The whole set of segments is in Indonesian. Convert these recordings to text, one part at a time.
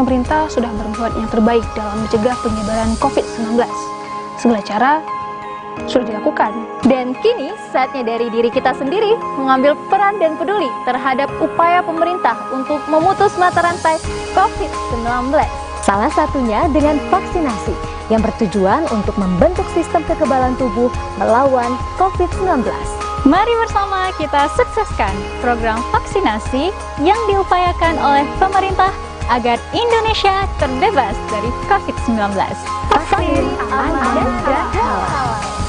pemerintah sudah berbuat yang terbaik dalam mencegah penyebaran COVID-19. Segala cara sudah dilakukan. Dan kini saatnya dari diri kita sendiri mengambil peran dan peduli terhadap upaya pemerintah untuk memutus mata rantai COVID-19. Salah satunya dengan vaksinasi yang bertujuan untuk membentuk sistem kekebalan tubuh melawan COVID-19. Mari bersama kita sukseskan program vaksinasi yang diupayakan oleh pemerintah agar Indonesia terbebas dari COVID-19. Vaksin aman dan halal.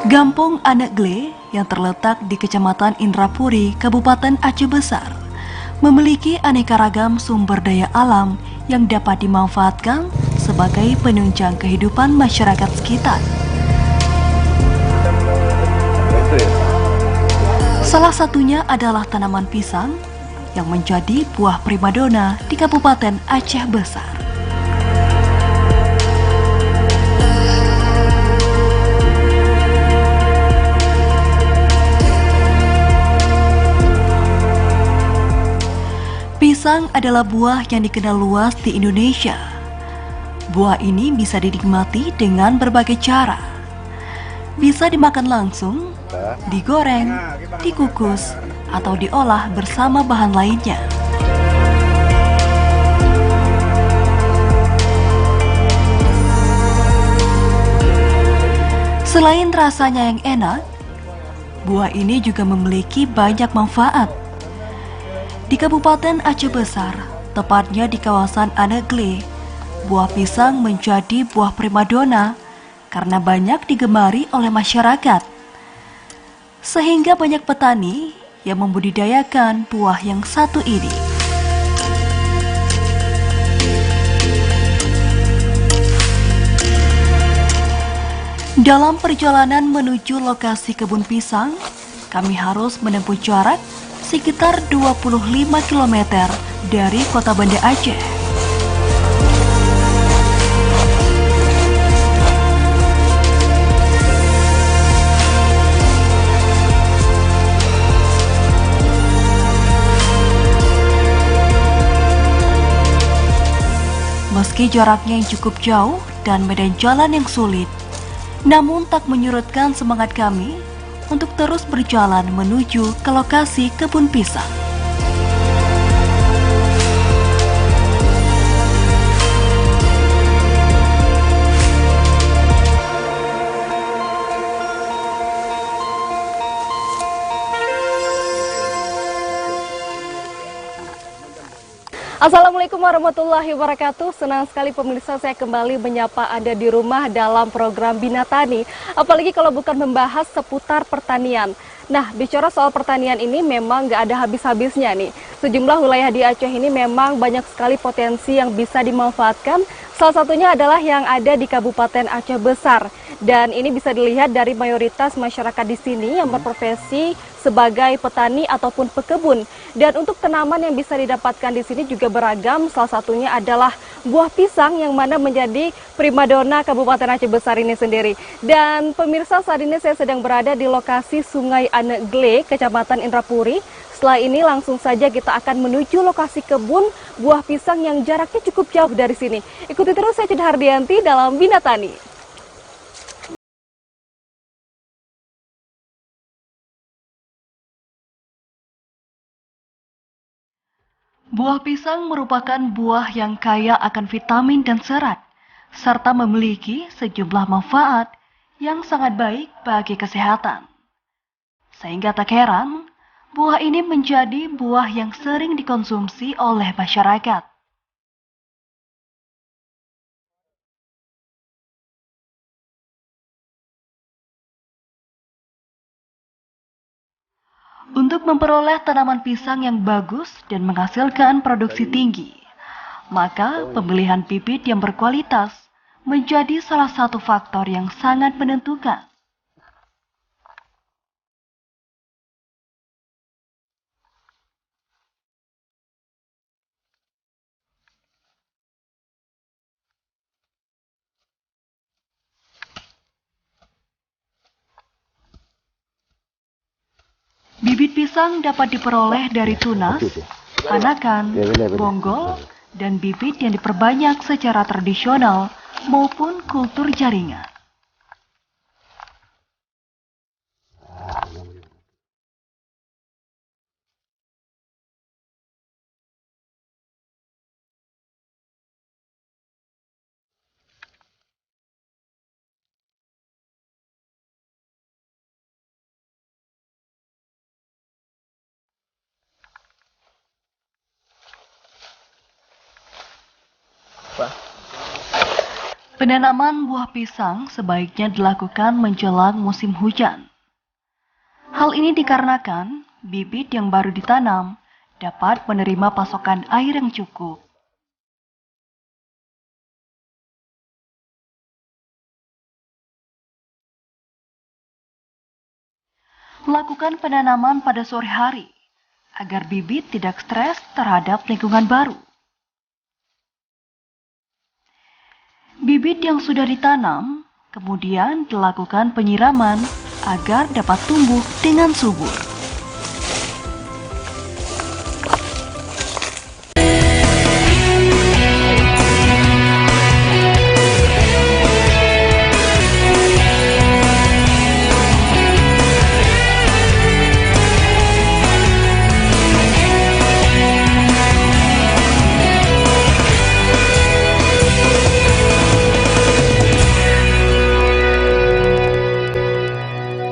Gampong Anegle yang terletak di Kecamatan Indrapuri, Kabupaten Aceh Besar, memiliki aneka ragam sumber daya alam yang dapat dimanfaatkan sebagai penunjang kehidupan masyarakat sekitar. Salah satunya adalah tanaman pisang yang menjadi buah primadona di Kabupaten Aceh Besar. Pisang adalah buah yang dikenal luas di Indonesia. Buah ini bisa dinikmati dengan berbagai cara. Bisa dimakan langsung, digoreng, dikukus, atau diolah bersama bahan lainnya. Selain rasanya yang enak, buah ini juga memiliki banyak manfaat. Di Kabupaten Aceh Besar, tepatnya di kawasan Anegle, buah pisang menjadi buah primadona karena banyak digemari oleh masyarakat. Sehingga banyak petani yang membudidayakan buah yang satu ini. Dalam perjalanan menuju lokasi kebun pisang, kami harus menempuh jarak sekitar 25 km dari kota Banda Aceh. Meski jaraknya yang cukup jauh dan medan jalan yang sulit, namun tak menyurutkan semangat kami untuk terus berjalan menuju ke lokasi kebun pisang. Assalamualaikum warahmatullahi wabarakatuh. Senang sekali pemirsa saya kembali menyapa Anda di rumah dalam program Bina Tani. Apalagi kalau bukan membahas seputar pertanian. Nah, bicara soal pertanian ini memang nggak ada habis-habisnya nih. Sejumlah wilayah di Aceh ini memang banyak sekali potensi yang bisa dimanfaatkan. Salah satunya adalah yang ada di Kabupaten Aceh Besar. Dan ini bisa dilihat dari mayoritas masyarakat di sini yang berprofesi sebagai petani ataupun pekebun. Dan untuk tanaman yang bisa didapatkan di sini juga beragam. Salah satunya adalah buah pisang yang mana menjadi primadona Kabupaten Aceh Besar ini sendiri. Dan pemirsa, saat ini saya sedang berada di lokasi Sungai Anegle, Kecamatan Indrapuri. Setelah ini langsung saja kita akan menuju lokasi kebun buah pisang yang jaraknya cukup jauh dari sini. Ikuti terus saya Cida Hardianti dalam Bina Tani. Buah pisang merupakan buah yang kaya akan vitamin dan serat, serta memiliki sejumlah manfaat yang sangat baik bagi kesehatan. Sehingga tak heran, buah ini menjadi buah yang sering dikonsumsi oleh masyarakat. Untuk memperoleh tanaman pisang yang bagus dan menghasilkan produksi tinggi, maka pemilihan bibit yang berkualitas menjadi salah satu faktor yang sangat menentukan. Bibit pisang dapat diperoleh dari tunas, anakan, bonggol, dan bibit yang diperbanyak secara tradisional maupun kultur jaringan. Penanaman buah pisang sebaiknya dilakukan menjelang musim hujan. Hal ini dikarenakan bibit yang baru ditanam dapat menerima pasokan air yang cukup. Lakukan penanaman pada sore hari agar bibit tidak stres terhadap lingkungan baru. Bibit yang sudah ditanam kemudian dilakukan penyiraman agar dapat tumbuh dengan subur.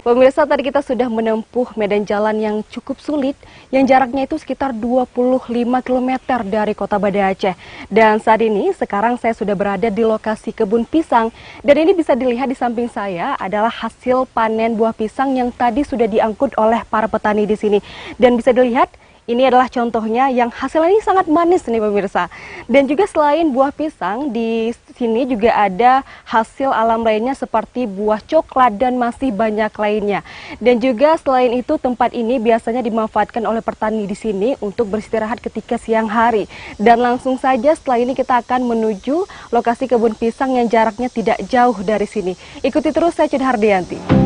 Pemirsa, tadi kita sudah menempuh medan jalan yang cukup sulit, yang jaraknya itu sekitar 25 km dari kota Banda Aceh. Dan saat ini, sekarang saya sudah berada di lokasi kebun pisang. Dan ini bisa dilihat di samping saya adalah hasil panen buah pisang yang tadi sudah diangkut oleh para petani di sini. Dan bisa dilihat, ini adalah contohnya yang hasilnya ini sangat manis nih pemirsa. Dan juga selain buah pisang, di sini juga ada hasil alam lainnya seperti buah coklat dan masih banyak lainnya. Dan juga selain itu tempat ini biasanya dimanfaatkan oleh petani di sini untuk beristirahat ketika siang hari. Dan langsung saja setelah ini kita akan menuju lokasi kebun pisang yang jaraknya tidak jauh dari sini. Ikuti terus, saya Cid Hardianti.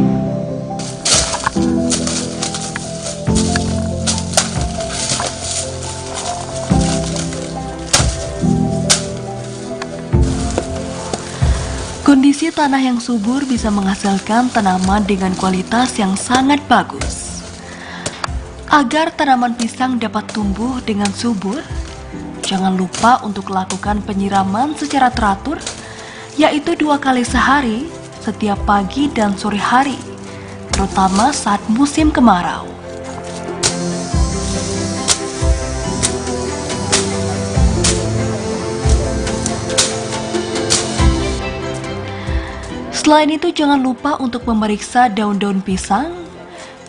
Kondisi tanah yang subur bisa menghasilkan tanaman dengan kualitas yang sangat bagus. Agar tanaman pisang dapat tumbuh dengan subur, jangan lupa untuk lakukan penyiraman secara teratur, yaitu 2 kali sehari, setiap pagi dan sore hari, terutama saat musim kemarau. Selain itu, jangan lupa untuk memeriksa daun-daun pisang.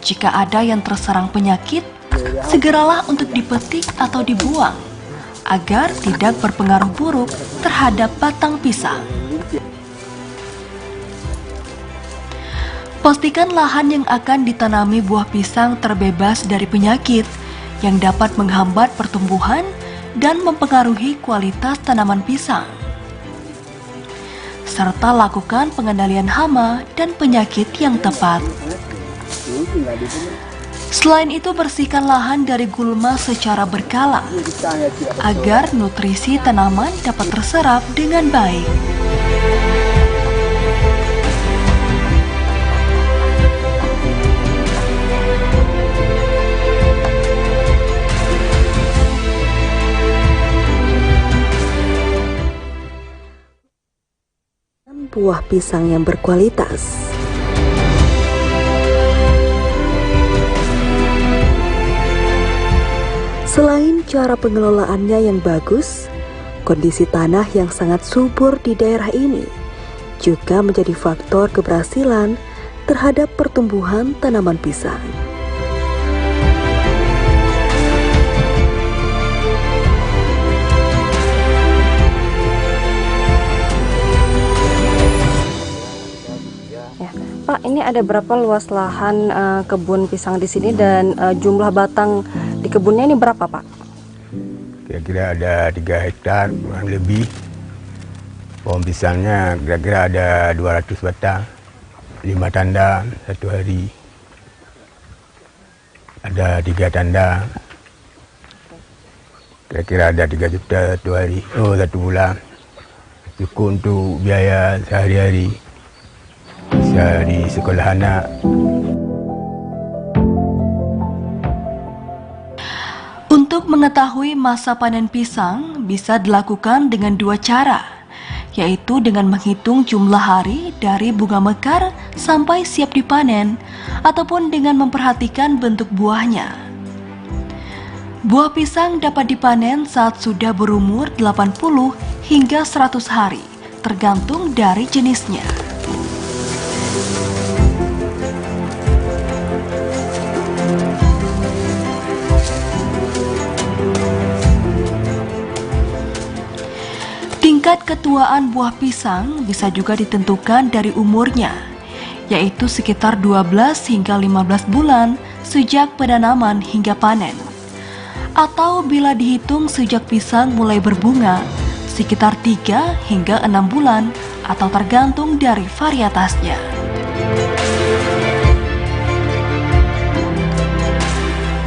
Jika ada yang terserang penyakit, segeralah untuk dipetik atau dibuang, agar tidak berpengaruh buruk terhadap batang pisang. Pastikan lahan yang akan ditanami buah pisang terbebas dari penyakit yang dapat menghambat pertumbuhan dan mempengaruhi kualitas tanaman pisang, serta lakukan pengendalian hama dan penyakit yang tepat. Selain itu, bersihkan lahan dari gulma secara berkala agar nutrisi tanaman dapat terserap dengan baik. buah pisang yang berkualitas. Selain cara pengelolaannya yang bagus, kondisi tanah yang sangat subur di daerah ini juga menjadi faktor keberhasilan terhadap pertumbuhan tanaman pisang. Ya, Pak, ini ada berapa luas lahan kebun pisang di sini dan jumlah batang di kebunnya ini berapa, Pak? Kira-kira ada 3 hektar kurang lebih. Pohon pisangnya kira-kira ada 200 batang, 5 tanda satu hari. Ada 3 tanda. Kira-kira ada 3 juta satu hari, satu bulan. Cukup untuk biaya sehari-hari. Bisa di sekolah anak. Untuk mengetahui masa panen pisang bisa dilakukan dengan 2 cara, yaitu dengan menghitung jumlah hari dari bunga mekar sampai siap dipanen, ataupun dengan memperhatikan bentuk buahnya. Buah pisang dapat dipanen saat sudah berumur 80 hingga 100 hari, tergantung dari jenisnya. Tingkat ketuaan buah pisang bisa juga ditentukan dari umurnya, yaitu sekitar 12 hingga 15 bulan sejak penanaman hingga panen. Atau bila dihitung sejak pisang mulai berbunga, sekitar 3 hingga 6 bulan atau tergantung dari varietasnya.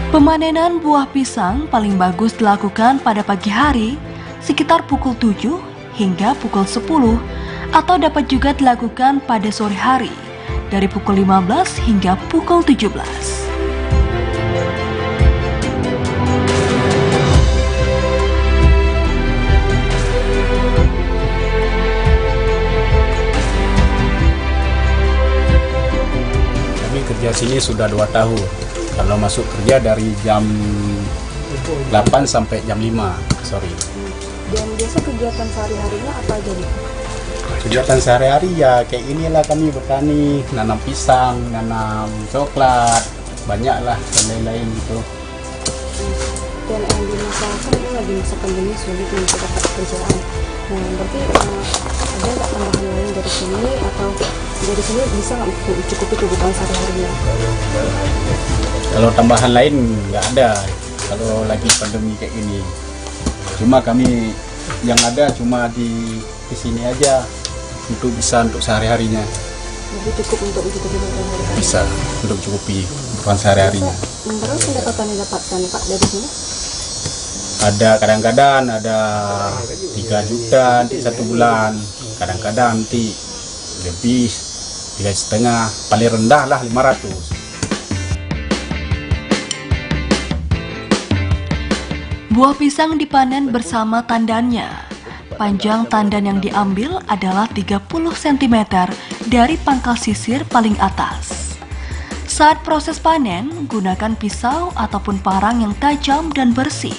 Pemanenan buah pisang paling bagus dilakukan pada pagi hari, sekitar pukul 7 hingga pukul 10, atau dapat juga dilakukan pada sore hari dari pukul 15 hingga pukul 17. Kami kerja sini sudah 2 tahun. Kalau masuk kerja dari jam 8 sampai jam 5 sore. Dan biasa kegiatan sehari-harinya apa aja nih? Kegiatan sehari-hari ya kayak inilah, kami bertani, nanam pisang, nanam coklat, banyaklah dan lain-lain gitu. Dan di masa kan ini lagi masa pandemi sulit untuk dapat pekerjaan. Nah, berarti ada nggak tambahan lain dari sini atau dari sini bisa nggak mencukupi kebutuhan sehari-harinya? Kalau tambahan lain nggak ada kalau lagi pandemi kayak gini. Cuma kami yang ada cuma di sini aja untuk bisa untuk sehari-harinya. Jadi cukup untuk mencukupi kebutuhan sehari-hari? Bisa untuk cukupi kebutuhan sehari-harinya. Berapa pendapatan yang dapatkan Pak dari sini? Ada kadang-kadang ada 3 juta nanti 1 bulan, kadang-kadang nanti lebih 3,5, paling rendah lah 500. Buah pisang dipanen bersama tandannya. Panjang tandan yang diambil adalah 30 cm dari pangkal sisir paling atas. Saat proses panen, gunakan pisau ataupun parang yang tajam dan bersih.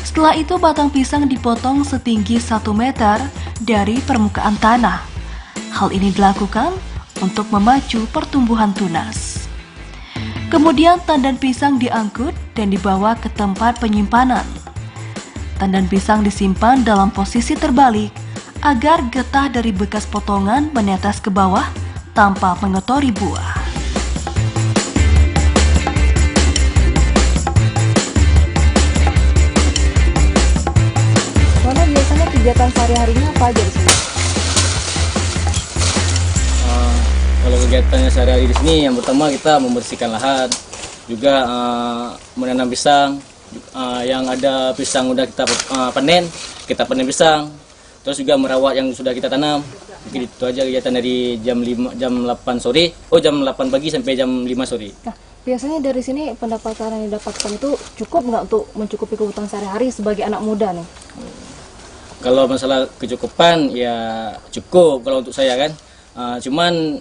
Setelah itu batang pisang dipotong setinggi 1 meter dari permukaan tanah. Hal ini dilakukan untuk memacu pertumbuhan tunas. Kemudian tandan pisang diangkut dan dibawa ke tempat penyimpanan. Tandan pisang disimpan dalam posisi terbalik agar getah dari bekas potongan menetes ke bawah tanpa mengotori buah. Mana biasanya kegiatan sehari-harinya apa aja di sini? Kalau kegiatannya sehari-hari di sini, yang pertama kita membersihkan lahan, juga menanam pisang. Yang ada pisang udah kita panen, kita panen pisang. Terus juga merawat yang sudah kita tanam. Mungkin itu aja kegiatan dari jam 8 sore, jam 8 pagi sampai jam 5 sore. Nah, biasanya dari sini pendapatan yang didapatkan itu cukup nggak untuk mencukupi kebutuhan sehari-hari sebagai anak muda nih? Kalau masalah kecukupan ya cukup kalau untuk saya kan. Cuman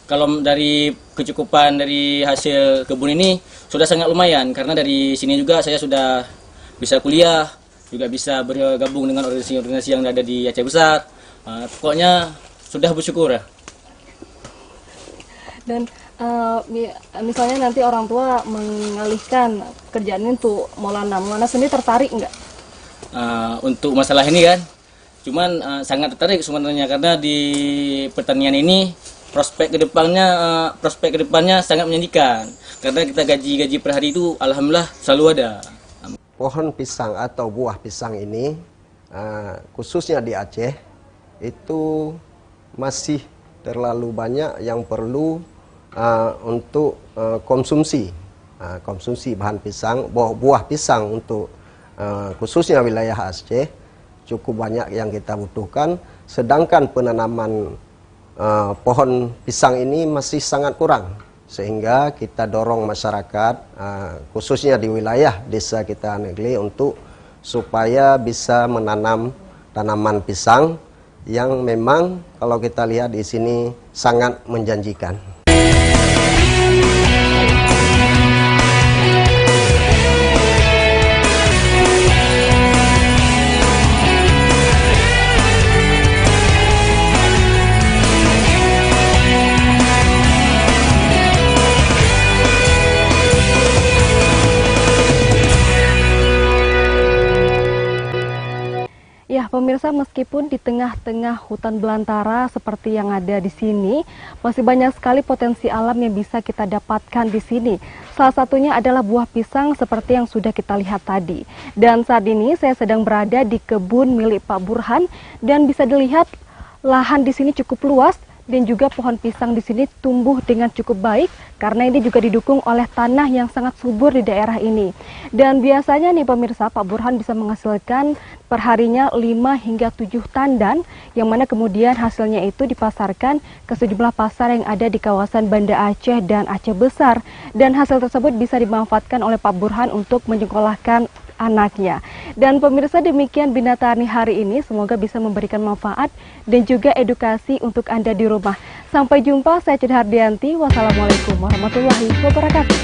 kalau dari kecukupan dari hasil kebun ini sudah sangat lumayan, karena dari sini juga saya sudah bisa kuliah, juga bisa bergabung dengan organisasi-organisasi yang ada di Aceh Besar. Pokoknya sudah bersyukur ya. Dan misalnya nanti orang tua mengalihkan kerjaan ini untuk Maulana sendiri tertarik nggak? Untuk masalah ini kan, cuman sangat tertarik sebenarnya, karena di pertanian ini prospek kedepannya sangat menjanjikan, karena kita gaji per hari itu alhamdulillah selalu ada. Pohon pisang atau buah pisang ini khususnya di Aceh itu masih terlalu banyak yang perlu untuk konsumsi bahan pisang, buah pisang untuk khususnya wilayah Aceh cukup banyak yang kita butuhkan, sedangkan penanaman pohon pisang ini masih sangat kurang, sehingga kita dorong masyarakat khususnya di wilayah desa kita Negli untuk supaya bisa menanam tanaman pisang yang memang kalau kita lihat di sini sangat menjanjikan. Ya, pemirsa, meskipun di tengah-tengah hutan belantara seperti yang ada di sini, masih banyak sekali potensi alam yang bisa kita dapatkan di sini. Salah satunya adalah buah pisang seperti yang sudah kita lihat tadi. Dan saat ini saya sedang berada di kebun milik Pak Burhan, dan bisa dilihat lahan di sini cukup luas dan juga pohon pisang di sini tumbuh dengan cukup baik karena ini juga didukung oleh tanah yang sangat subur di daerah ini. Dan biasanya nih pemirsa, Pak Burhan bisa menghasilkan perharinya 5 hingga 7 tandan, yang mana kemudian hasilnya itu dipasarkan ke sejumlah pasar yang ada di kawasan Banda Aceh dan Aceh Besar. Dan hasil tersebut bisa dimanfaatkan oleh Pak Burhan untuk menyekolahkan anaknya. Dan pemirsa, demikian Bina Tani hari ini, semoga bisa memberikan manfaat dan juga edukasi untuk Anda di rumah. Sampai jumpa, saya Cid Hardianti. Wassalamualaikum warahmatullahi wabarakatuh.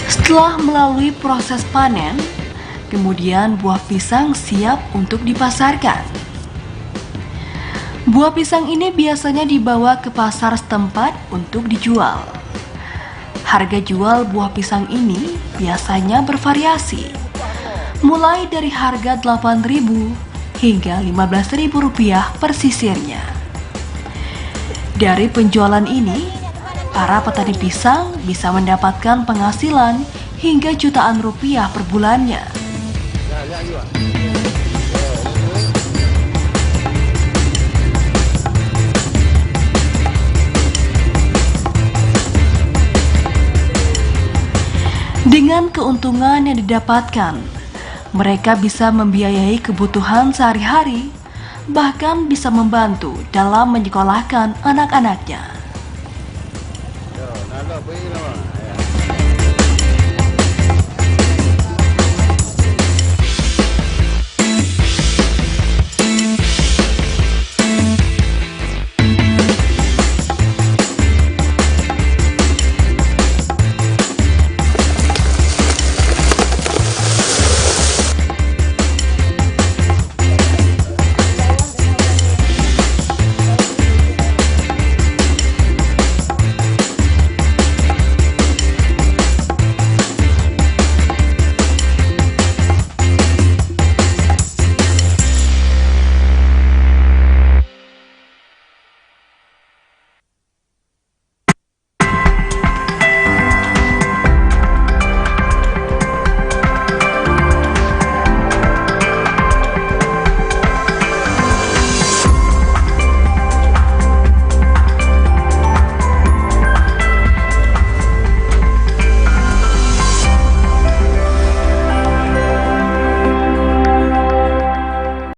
Setelah melalui proses panen, kemudian buah pisang siap untuk dipasarkan. Buah pisang ini biasanya dibawa ke pasar setempat untuk dijual. Harga jual buah pisang ini biasanya bervariasi, mulai dari harga Rp8.000 hingga Rp15.000 per sisirnya. Dari penjualan ini, para petani pisang bisa mendapatkan penghasilan hingga jutaan rupiah per bulannya. Dengan keuntungan yang didapatkan, mereka bisa membiayai kebutuhan sehari-hari, bahkan bisa membantu dalam menyekolahkan anak-anaknya.